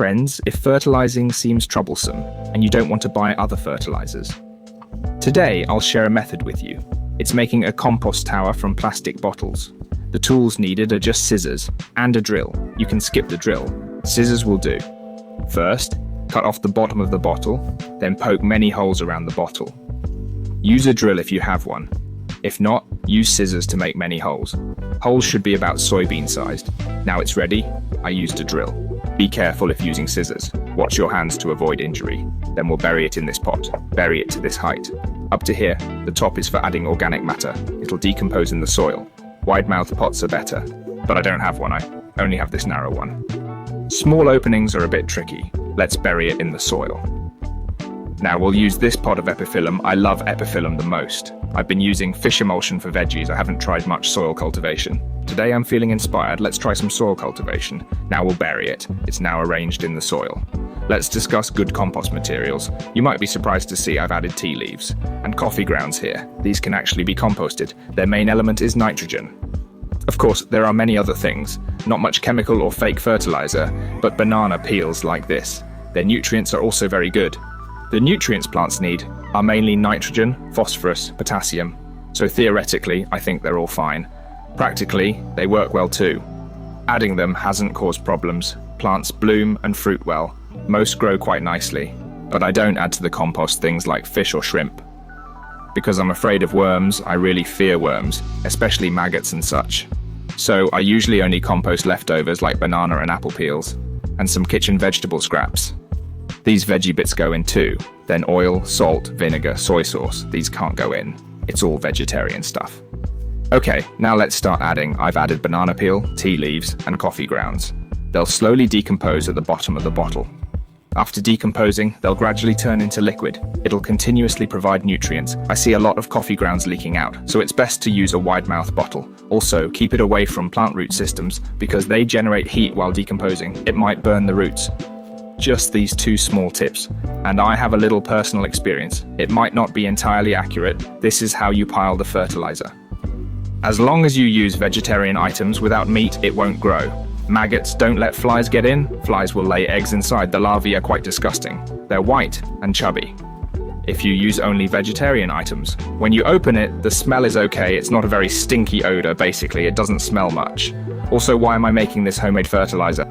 Friends, if fertilizing seems troublesome and you don't want to buy other fertilizers, today I'll share a method with you. It's making a compost tower from plastic bottles. The tools needed are just scissors and a drill. You can skip the drill. Scissors will do. First, cut off the bottom of the bottle, then poke many holes around the bottle. Use a drill if you have one. If not, use scissors to make many holes. Holes should be about soybean sized. Now it's ready, I used a drill. Be careful if using scissors. Watch your hands to avoid injury. Then we'll bury it in this pot. Bury it to this height. Up to here, the top is for adding organic matter. It'll decompose in the soil. Wide-mouthed pots are better, but I don't have one, I only have this narrow one. Small openings are a bit tricky. Let's bury it in the soil. Now we'll use this pot of epiphyllum. I love epiphyllum the most. I've been using fish emulsion for veggies. I haven't tried much soil cultivation. Today I'm feeling inspired. Let's try some soil cultivation. Now we'll bury it. It's now arranged in the soil. Let's discuss good compost materials. You might be surprised to see I've added tea leaves and coffee grounds here. These can actually be composted. Their main element is nitrogen. Of course, there are many other things. Not much chemical or fake fertilizer, but banana peels like this. Their nutrients are also very good. The nutrients plants need are mainly nitrogen, phosphorus, potassium. So theoretically, I think they're all fine. Practically, they work well too. Adding them hasn't caused problems. Plants bloom and fruit well. Most grow quite nicely. But I don't add to the compost things like fish or shrimp. Because I'm afraid of worms, I really fear worms, especially maggots and such. So I usually only compost leftovers like banana and apple peels, and some kitchen vegetable scraps. These veggie bits go in too. Then oil, salt, vinegar, soy sauce. These can't go in. It's all vegetarian stuff. Okay, now let's start adding. I've added banana peel, tea leaves, and coffee grounds. They'll slowly decompose at the bottom of the bottle. After decomposing, they'll gradually turn into liquid. It'll continuously provide nutrients. I see a lot of coffee grounds leaking out, so it's best to use a wide-mouth bottle. Also, keep it away from plant root systems because they generate heat while decomposing. It might burn the roots. Just these two small tips, and I have a little personal experience. It might not be entirely accurate. This is how you pile the fertilizer. As long as you use vegetarian items without meat, it won't grow. Maggots don't let flies get in. Flies will lay eggs inside. The larvae are quite disgusting. They're white and chubby. If you use only vegetarian items, when you open it, the smell is okay. It's not a very stinky odor, basically. It doesn't smell much. Also, why am I making this homemade fertilizer?